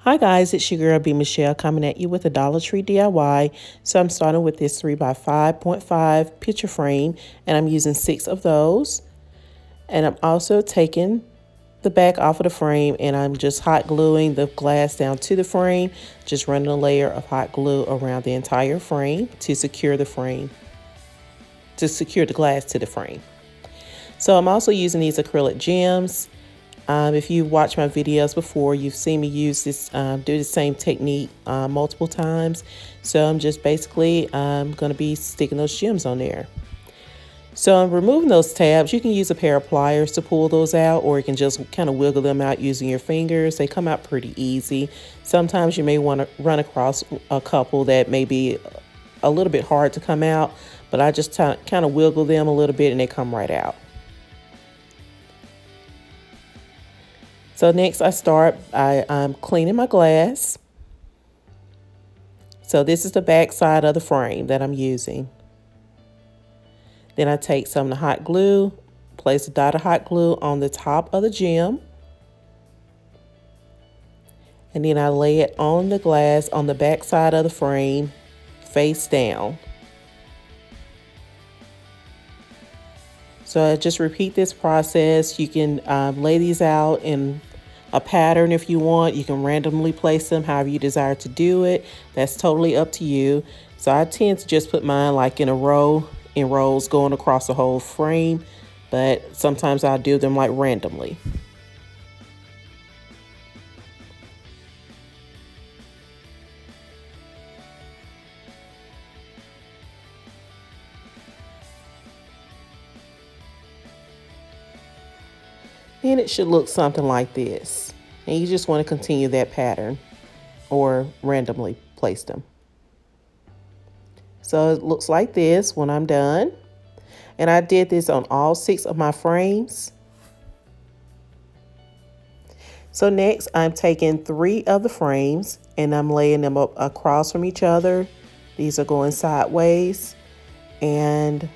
Hi guys, it's your girl B Michelle coming at you with a Dollar Tree DIY. So I'm starting with this 3 by 5.5 picture frame, and I'm using 6 of those. And I'm also taking the back off of the frame, and I'm just hot gluing the glass down to the frame, just running a layer of hot glue around the entire frame to secure the glass to the frame. So I'm also using these acrylic gems. If you watched my videos before, you've seen me use this, do the same technique multiple times. So I'm just basically going to be sticking those gems on there. So I'm removing those tabs. You can use a pair of pliers to pull those out, or you can just kind of wiggle them out using your fingers. They come out pretty easy. Sometimes you may want to run across a couple that may be a little bit hard to come out, but I just kind of wiggle them a little bit and they come right out. So next I'm cleaning my glass. So this is the back side of the frame that I'm using. Then I take some of the hot glue, place a dot of hot glue on the top of the gem. And then I lay it on the glass on the back side of the frame, face down. So I just repeat this process. You can lay these out in a pattern if you want. You can randomly place them however you desire to do it. That's totally up to you. So I tend to just put mine like in a row, in rows going across the whole frame, but sometimes I'll do them like randomly. And it should look something like this. And you just want to continue that pattern or randomly place them. So it looks like this when I'm done. And I did this on all 6 of my frames. So next I'm taking 3 of the frames and I'm laying them up across from each other. These are going sideways. And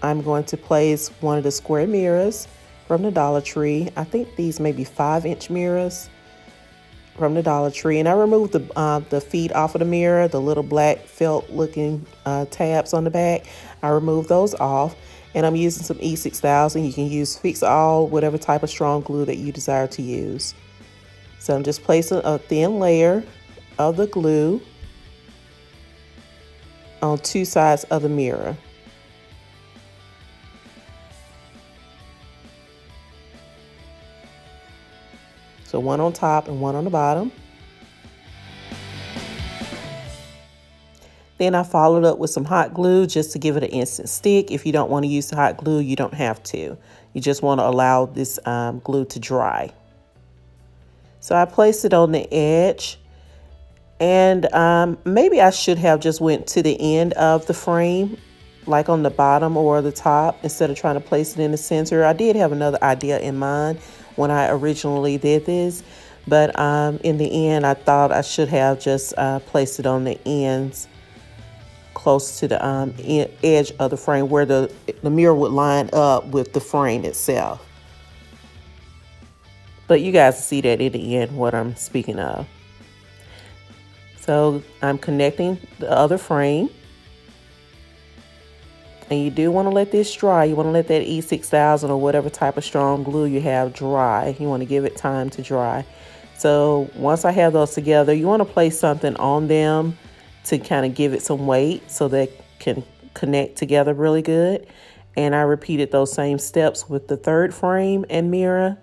I'm going to place one of the square mirrors from the Dollar Tree. I think these may be 5-inch mirrors from the Dollar Tree. And I removed the feet off of the mirror, the little black felt looking tabs on the back. I removed those off. And I'm using some E6000. You can use Fix All, whatever type of strong glue that you desire to use. So I'm just placing a thin layer of the glue on 2 sides of the mirror. So one on top and one on the bottom. Then I followed up with some hot glue just to give it an instant stick. If you don't want to use the hot glue, you don't have to. You just want to allow this glue to dry. So I placed it on the edge. And maybe I should have just went to the end of the frame, like on the bottom or the top, instead of trying to place it in the center. I did have another idea in mind when I originally did this, but in the end I thought I should have just placed it on the ends close to the edge of the frame where the mirror would line up with the frame itself. But you guys see that in the end what I'm speaking of. So I'm connecting the other frame. And you do want to let this dry. You want to let that E6000 or whatever type of strong glue you have dry. You want to give it time to dry. So once I have those together, you want to place something on them to kind of give it some weight so they can connect together really good. And I repeated those same steps with the 3rd frame and mirror.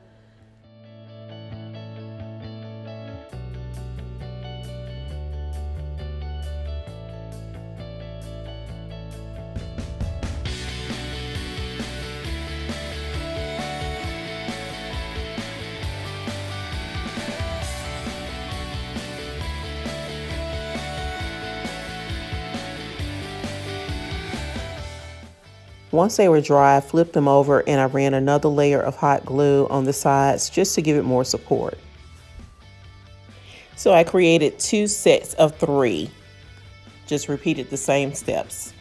Once they were dry, I flipped them over and I ran another layer of hot glue on the sides just to give it more support. So I created 2 sets of 3. Just repeated the same steps.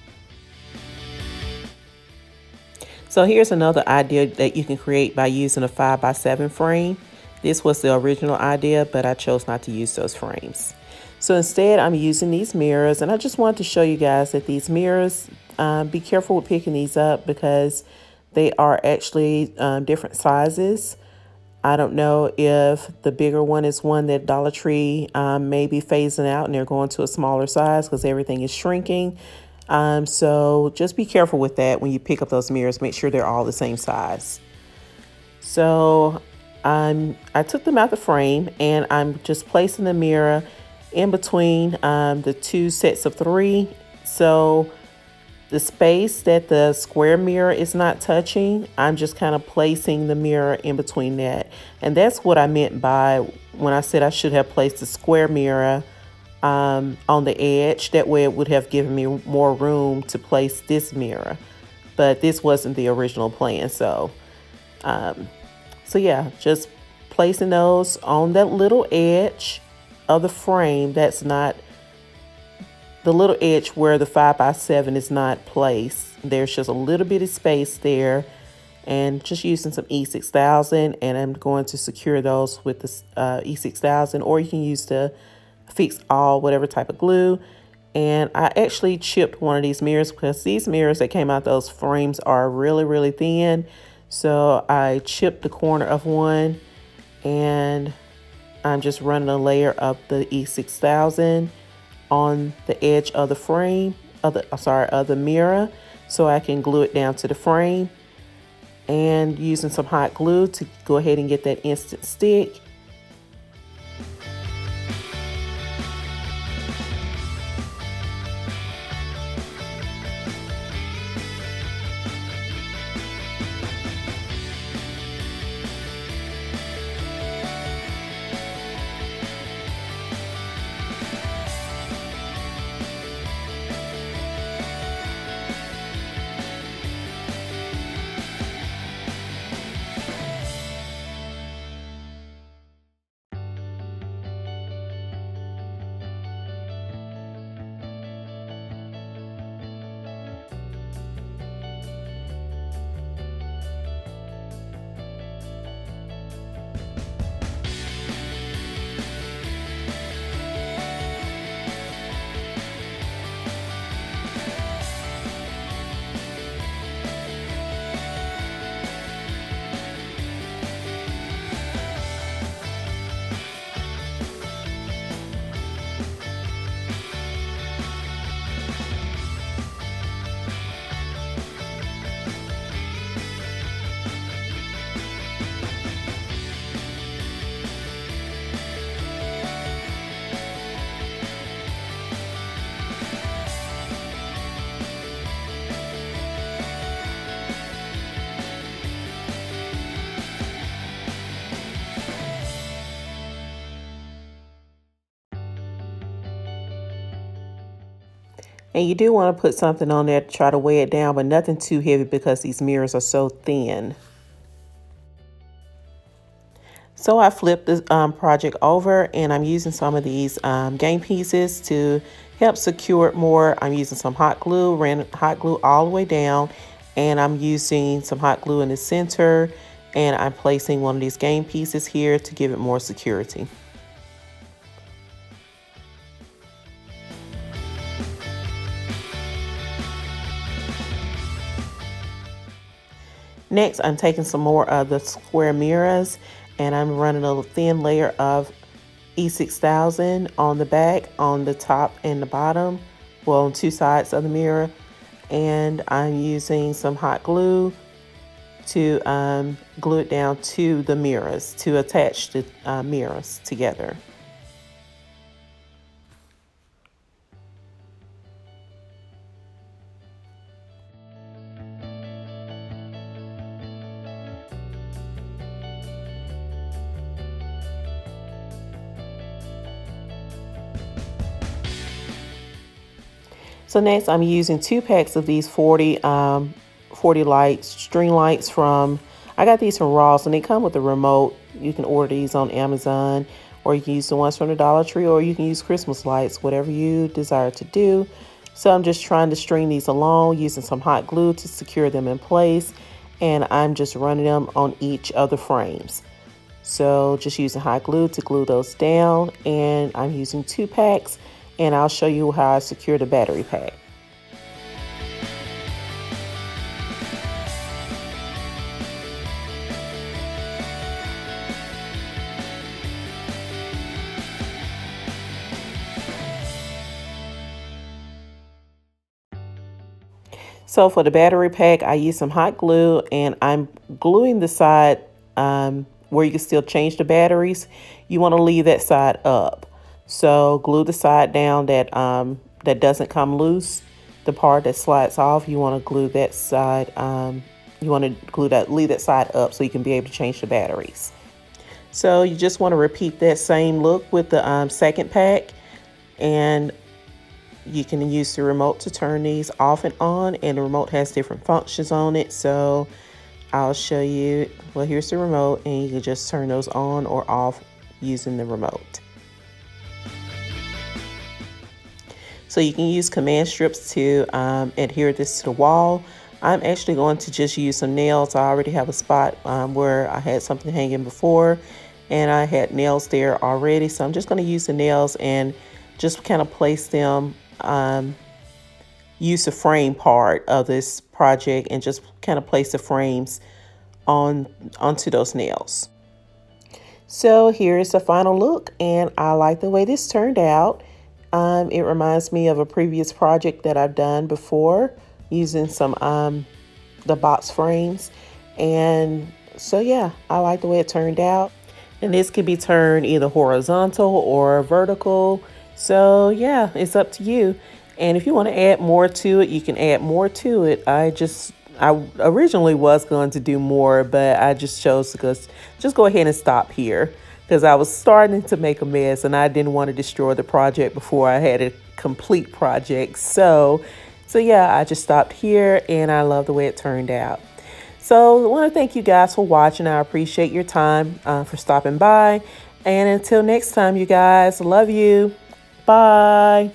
So here's another idea that you can create by using a 5x7 frame. This was the original idea, but I chose not to use those frames. So instead, I'm using these mirrors, and I just wanted to show you guys that these mirrors, be careful with picking these up because they are actually different sizes. I don't know if the bigger one is one that Dollar Tree may be phasing out and they're going to a smaller size because everything is shrinking. So just be careful with that when you pick up those mirrors. Make sure they're all the same size. So I took them out the frame and I'm just placing the mirror in between the two sets of three. So the space that the square mirror is not touching, I'm just kind of placing the mirror in between that. And that's what I meant by when I said I should have placed the square mirror on the edge. That way it would have given me more room to place this mirror. But this wasn't the original plan. So yeah, just placing those on that little edge of the frame that's not the little edge where the 5x7 is not placed. There's just a little bit of space there, and just using some E6000, and I'm going to secure those with the E6000, or you can use the Fix All whatever type of glue. And I actually chipped one of these mirrors because these mirrors that came out those frames are really thin. So I chipped the corner of one, and I'm just running a layer of the E6000 on the edge of the frame of the mirror, so I can glue it down to the frame, and using some hot glue to go ahead and get that instant stick. And you do want to put something on there to try to weigh it down, but nothing too heavy because these mirrors are so thin. So I flipped this project over, and I'm using some of these game pieces to help secure it more. I'm using some hot glue, ran hot glue all the way down, and I'm using some hot glue in the center, and I'm placing one of these game pieces here to give it more security. Next, I'm taking some more of the square mirrors, and I'm running a thin layer of E6000 on the back, on the top and the bottom, well, on two sides of the mirror. And I'm using some hot glue to glue it down to the mirrors, to attach the mirrors together. So next, I'm using 2 packs of these 40 lights, string lights from, I got these from Ross, and they come with a remote. You can order these on Amazon, or you can use the ones from the Dollar Tree, or you can use Christmas lights, whatever you desire to do. So I'm just trying to string these along using some hot glue to secure them in place, and I'm just running them on each of the frames. So just using hot glue to glue those down, and I'm using 2 packs, and I'll show you how I secure the battery pack. So for the battery pack, I use some hot glue, and I'm gluing the side where you can still change the batteries. You want to leave that side up. So glue the side down that that doesn't come loose. The part that slides off, you want to glue that side. You want to leave that side up so you can be able to change the batteries. So you just want to repeat that same look with the second pack, and you can use the remote to turn these off and on, and the remote has different functions on it. So I'll show you. Well, here's the remote, and you can just turn those on or off using the remote. So you can use command strips to adhere this to the wall. I'm actually going to just use some nails. I already have a spot where I had something hanging before, and I had nails there already. So I'm just going to use the nails and just kind of place them, use the frame part of this project, and just kind of place the frames onto those nails. So here's the final look, and I like the way this turned out. It reminds me of a previous project that I've done before using some the box frames, and so yeah, I like the way it turned out. And this can be turned either horizontal or vertical. So yeah, it's up to you. And if you want to add more to it, you can add more to it. I originally was going to do more, but I just chose to just go ahead and stop here because I was starting to make a mess and I didn't want to destroy the project before I had a complete project. So yeah, I just stopped here, and I love the way it turned out. So I want to thank you guys for watching. I appreciate your time for stopping by. And until next time, you guys, love you. Bye.